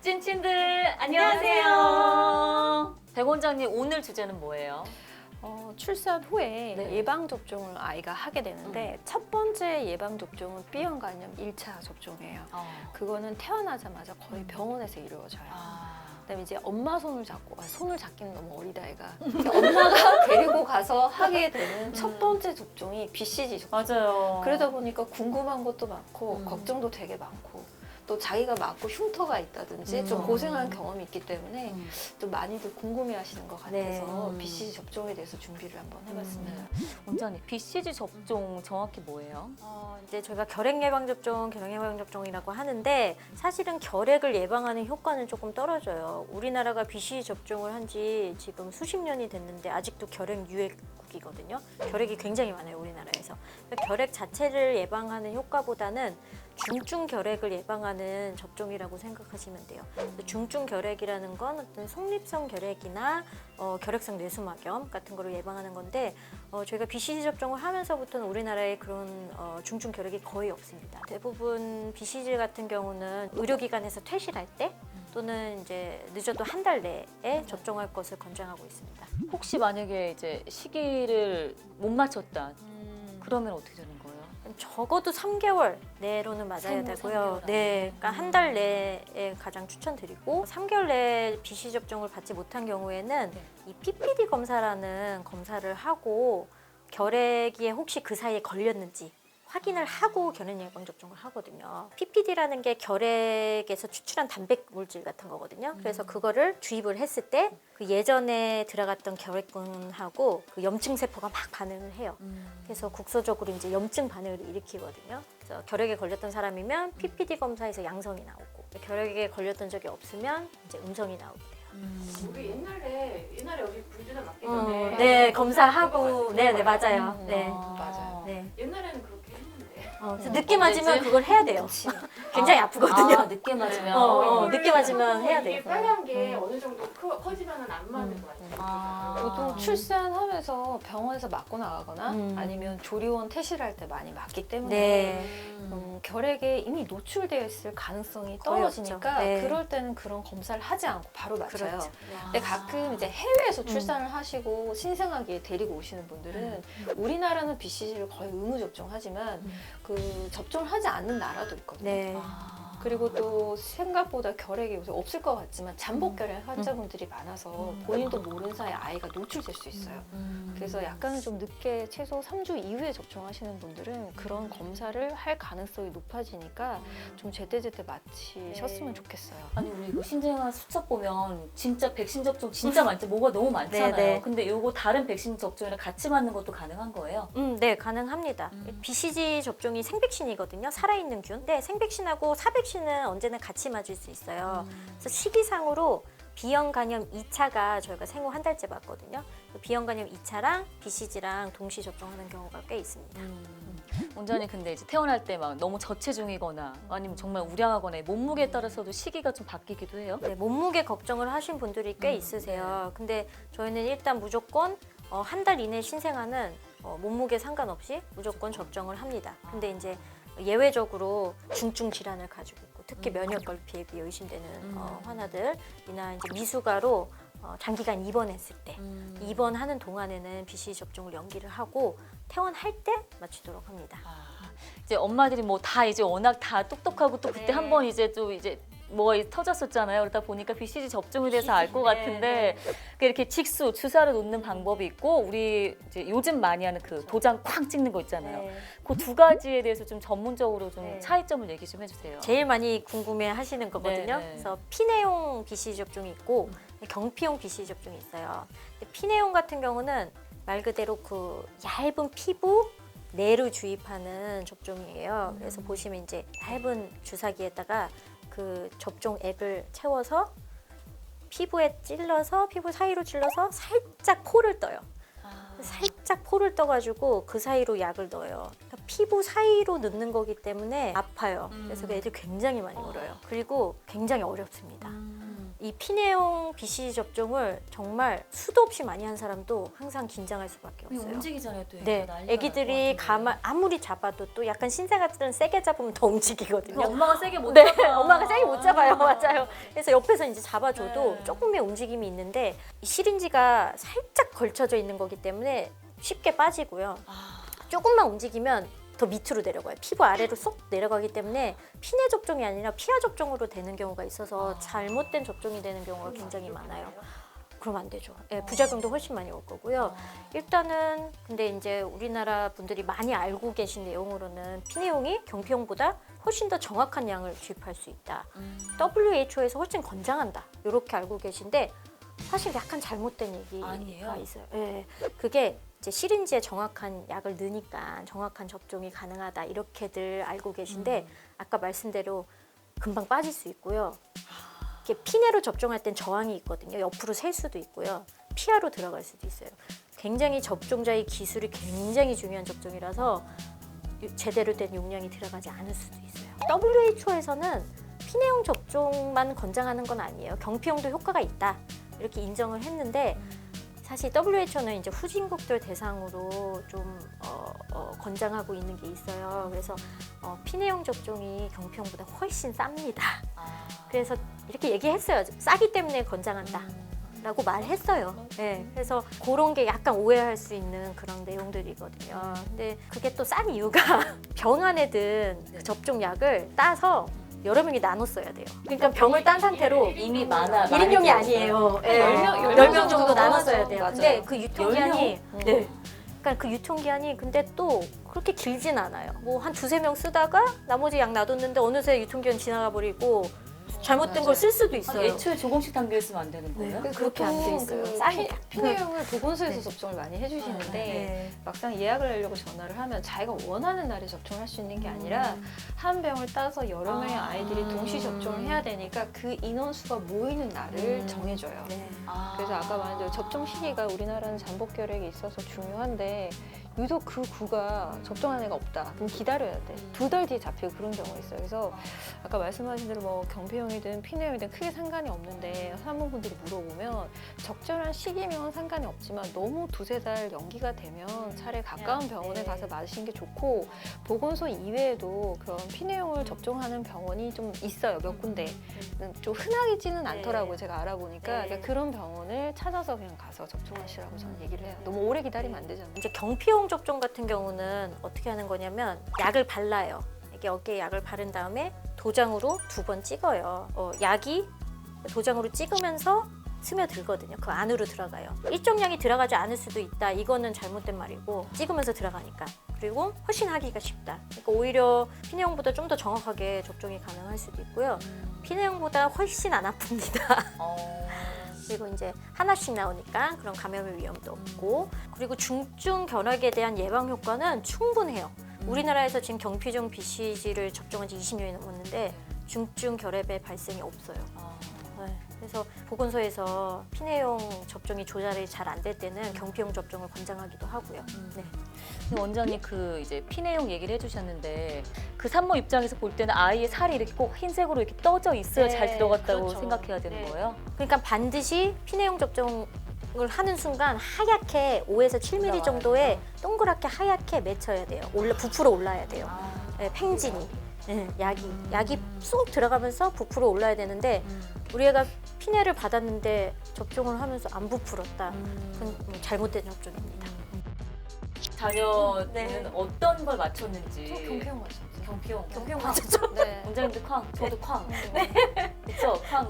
찐친들 안녕하세요. 백 원장님 오늘 주제는 뭐예요? 출산 후에 네. 예방접종을 아이가 하게 되는데 첫 번째 예방접종은 B형 간염 1차 접종이에요. 그거는 태어나자마자 거의 병원에서 이루어져요. 그다음에 이제 엄마 손을 잡고, 손을 잡기는 너무 어리다 애가. 엄마가 데리고 가서 하게 되는 첫 번째 접종이 BCG 접종. 맞아요. 그러다 보니까 궁금한 것도 많고 걱정도 되게 많고 또 자기가 맞고 흉터가 있다든지 좀 고생한 경험이 있기 때문에 좀 많이들 궁금해하시는 것 같아서 네. BCG 접종에 대해서 준비를 한번 해봤습니다. 원장님 BCG 접종 정확히 뭐예요? 이제 저희가 결핵 예방 접종, 결핵 예방 접종이라고 하는데 사실은 결핵을 예방하는 효과는 조금 떨어져요. 우리나라가 BCG 접종을 한 지 지금 수십 년이 됐는데 아직도 결핵 유행국이거든요. 결핵이 굉장히 많아요, 우리나라에서. 결핵 자체를 예방하는 효과보다는 중증 결핵을 예방하는 접종이라고 생각하시면 돼요. 중증 결핵이라는 건 어떤 속립성 결핵이나 결핵성 뇌수막염 같은 거를 예방하는 건데 저희가 BCG 접종을 하면서부터는 우리나라에 그런 중증 결핵이 거의 없습니다. 대부분 BCG 같은 경우는 의료기관에서 퇴실할 때 또는 이제 늦어도 한 달 내에 접종할 것을 권장하고 있습니다. 혹시 만약에 이제 시기를 못 맞췄다 그러면 어떻게 되는 거예요? 적어도 3개월 내로는 맞아야 되고요. 네, 그러니까 한 달 내에 가장 추천드리고 3개월 내에 BCG 접종을 받지 못한 경우에는 이 PPD 검사라는 검사를 하고 결핵에 혹시 그 사이에 걸렸는지 확인을 하고 결핵 예방 접종을 하거든요. PPD라는 게 결핵에서 추출한 단백 물질 같은 거거든요. 그래서 그거를 주입을 했을 때 그 예전에 들어갔던 결핵균하고 그 염증 세포가 막 반응을 해요. 그래서 국소적으로 이제 염증 반응을 일으키거든요. 그래서 결핵에 걸렸던 사람이면 PPD 검사에서 양성이 나오고 결핵에 걸렸던 적이 없으면 이제 음성이 나오게 돼요. 우리 옛날에 우리 분주나 맞기 전에 네, 검사하고 네, 맞아요. 네. 맞아요. 네. 옛날에는 그렇게 했는데 그래서 늦게 맞으면 언제지? 그걸 해야 돼요. 굉장히 아프거든요. 늦게 맞으면. 늦게 맞으면 해야 이게 돼요. 빨간 게 어느 정도 커지면은 안 맞는 것 같아요. 보통 출산하면서 병원에서 맞고 나가거나 음. 아니면 조리원 퇴실할 때 많이 맞기 때문에 네. 결핵에 이미 노출되어 있을 가능성이 거의 떨어지니까 없죠. 네. 그럴 때는 그런 검사를 하지 않고 바로 맞춰요. 그렇죠. 근데 가끔 이제 해외에서 출산을 하시고 신생아기에 데리고 오시는 분들은 우리나라는 BCG를 거의 의무 접종하지만 그 접종을 하지 않는 나라도 있거든요. 네. 그리고 또 생각보다 결핵이 요새 없을 것 같지만 잠복 결핵 환자분들이 많아서 본인도 모르는 사이에 아이가 노출될 수 있어요. 그래서 약간은 좀 늦게 최소 3주 이후에 접종하시는 분들은 그런 검사를 할 가능성이 높아지니까 좀 제때제때 맞히셨으면 좋겠어요. 아니 우리 이거 신생아 수첩 보면 진짜 백신 접종 진짜 많죠. 뭐가 너무 많잖아요. 네, 네. 근데 요거 다른 백신 접종이랑 같이 맞는 것도 가능한 거예요? 네, 가능합니다. BCG 접종이 생백신이거든요. 살아있는 균. 근데 생백신하고 사백신은 언제나 같이 맞을 수 있어요. 그래서 시기상으로 B형 간염 2차가 저희가 생후 한 달째 맞거든요. B형 간염 2차랑 BCG랑 동시 접종하는 경우가 꽤 있습니다. 원장님 근데 이제 태어날 때 막 너무 저체중이거나 아니면 정말 우량하거나 몸무게에 따라서도 시기가 좀 바뀌기도 해요? 네, 몸무게 걱정을 하신 분들이 꽤 있으세요. 근데 저희는 일단 무조건 한 달 이내 신생아는 몸무게 상관없이 무조건 접종을 합니다. 근데 이제 예외적으로 중증 질환을 가지고 있고 특히 면역 결핍이 의심되는 환아들이나 이제 미숙아로 장기간 입원했을 때 입원하는 동안에는 BCG 접종을 연기를 하고 퇴원할 때 맞추도록 합니다. 이제 엄마들이 뭐 다 이제 워낙 다 똑똑하고 또 그때 네. 한번 이제 또 이제 뭐가 터졌었잖아요. 그러다 보니까 BCG 접종에 대해서 알 것 같은데 이렇게 직수 주사를 놓는 방법이 있고 우리 이제 요즘 많이 하는 그 도장 쾅 찍는 거 있잖아요. 네. 그 두 가지에 대해서 좀 전문적으로 좀 네. 차이점을 얘기 좀 해주세요. 제일 많이 궁금해 하시는 거거든요. 네, 네. 그래서 피내용 BCG 접종이 있고 경피용 BCG 접종이 있어요. 근데 피내용 같은 경우는 말 그대로 그 얇은 피부 내로 주입하는 접종이에요. 그래서 보시면 이제 얇은 주사기에다가 그 접종 앱을 채워서 피부에 찔러서 피부 사이로 찔러서 살짝 포를 떠요. 살짝 포를 떠가지고 그 사이로 약을 넣어요. 그러니까 피부 사이로 넣는 거기 때문에 아파요. 그래서 애들이 굉장히 많이 울어요. 그리고 굉장히 어렵습니다. 이 피내용 BCG 접종을 정말 수도 없이 많이 한 사람도 항상 긴장할 수밖에 없어요. 움직이잖아요, 또. 네, 애기들이 아무리 잡아도 또 약간 신생 아들은 세게 잡으면 더 움직이거든요. 엄마가 세게 못 네, 잡아. 엄마가 세게 못 잡아요. 맞아요. 그래서 옆에서 이제 잡아줘도 네. 조금의 움직임이 있는데 이 시린지가 살짝 걸쳐져 있는 거기 때문에 쉽게 빠지고요. 조금만 움직이면 더 밑으로 내려가요. 피부 아래로 쏙 내려가기 때문에 피내 접종이 아니라 피하 접종으로 되는 경우가 있어서 잘못된 접종이 되는 경우가 굉장히 많아요. 그럼 안 되죠. 예, 부작용도 훨씬 많이 올 거고요. 일단은 근데 이제 우리나라 분들이 많이 알고 계신 내용으로는 피내용이 경피용보다 훨씬 더 정확한 양을 주입할 수 있다. WHO에서 훨씬 권장한다. 이렇게 알고 계신데 사실 약간 잘못된 얘기가 아니에요? 있어요. 예, 그게 이제 시린지에 정확한 약을 넣으니까 정확한 접종이 가능하다 이렇게들 알고 계신데 아까 말씀대로 금방 빠질 수 있고요. 이렇게 피내로 접종할 땐 저항이 있거든요. 옆으로 셀 수도 있고요. 피하로 들어갈 수도 있어요. 굉장히 접종자의 기술이 굉장히 중요한 접종이라서 제대로 된 용량이 들어가지 않을 수도 있어요. WHO에서는 피내용 접종만 권장하는 건 아니에요. 경피용도 효과가 있다 이렇게 인정을 했는데 사실 WHO는 이제 후진국들 대상으로 좀 권장하고 있는 게 있어요. 그래서 피내용 접종이 경피용보다 훨씬 쌉니다. 그래서 이렇게 얘기했어요. 싸기 때문에 권장한다. 라고 말했어요. 네, 그래서 그런 게 약간 오해할 수 있는 그런 내용들이거든요. 근데 그게 또 싼 이유가 병원에 든 그 접종약을 따서 여러 명이 나눠 써야 돼요. 그러니까 병을 딴 상태로 이미 많아. 1인용이 아니에요. 예. 10명 정도 나눠 써야 맞아요. 돼요. 맞아요. 근데 그 유통기한이 10명? 네. 그러니까 그 유통기한이 근데 또 그렇게 길진 않아요. 뭐 한 두세 명 쓰다가 나머지 약 놔뒀는데 어느새 유통기한 지나가 버리고 잘못된 걸 쓸 수도 있어요. 애초에 조금씩 담겨 있으면 안 되는 거예요? 그래서 그렇게 안 돼 있어요. 그 싸니까. 피내용을 보건소에서 접종을 많이 해주시는데 네. 막상 예약을 하려고 전화를 하면 자기가 원하는 날에 접종할 수 있는 게 아니라 한 병을 따서 여러 명의 아이들이 동시 접종을 해야 되니까 그 인원수가 모이는 날을 정해줘요. 네. 그래서 아까 말한 대로 접종 시기가 우리나라는 잠복결핵이 있어서 중요한데 유독 그 구가 접종한 애가 없다. 그럼 기다려야 돼. 2달 뒤에 잡히고 그런 경우가 있어요. 그래서 아까 말씀하신 대로 뭐 경피용이든 피내용이든 크게 상관이 없는데 산모분들이 물어보면 적절한 시기면 상관이 없지만 너무 2-3달 연기가 되면 차라리 가까운 병원에 가서 맞으시는 게 좋고 보건소 이외에도 그런 피내용을 접종하는 병원이 좀 있어요. 몇 군데. 좀 흔하지는 않더라고요. 제가 알아보니까. 네. 그러니까 그런 병원을 찾아서 그냥 가서 접종하시라고 저는 얘기를 해요. 너무 오래 기다리면 안 되잖아요. 이제 경피용 접종 같은 경우는 어떻게 하는 거냐면 약을 발라요. 이렇게 어깨에 약을 바른 다음에 도장으로 2번 찍어요. 약이 도장으로 찍으면서 스며들거든요. 그 안으로 들어가요. 일정량이 들어가지 않을 수도 있다. 이거는 잘못된 말이고 찍으면서 들어가니까. 그리고 훨씬 하기가 쉽다. 그러니까 오히려 피내용보다 좀 더 정확하게 접종이 가능할 수도 있고요. 피내용보다 훨씬 안 아픕니다. 그리고 이제 하나씩 나오니까 그런 감염의 위험도 없고 그리고 중증 결핵에 대한 예방 효과는 충분해요. 우리나라에서 지금 경피용 BCG를 접종한 지 20년이 넘었는데 중증 결핵의 발생이 없어요. 네, 그래서 보건소에서 피내용 접종이 조달이 잘 안 될 때는 경피용 접종을 권장하기도 하고요. 네. 근데 원장님 그 이제 피내용 얘기를 해주셨는데 그 산모 입장에서 볼 때는 아이의 살이 이렇게 꼭 흰색으로 이렇게 떠져 있어야 네, 잘 들어갔다고 그렇죠. 생각해야 되는 네. 거예요? 그러니까 반드시 피내용 접종을 하는 순간 하얗게 5에서 7mm 올라와야 정도의 동그랗게 하얗게 맺혀야 돼요. 부풀어 올라야 돼요. 네, 팽진이. 네, 약이 쏙 들어가면서 부풀어 올라야 되는데 우리 애가 피내를 받았는데 접종을 하면서 안 부풀었다. 그건 잘못된 접종입니다. 자녀는 네. 어떤 걸 맞췄는지. 경피용 맞췄어요. 경피용. 경피용 네. 원장님도 쾅, 저도 쾅. 그렇죠, 쾅.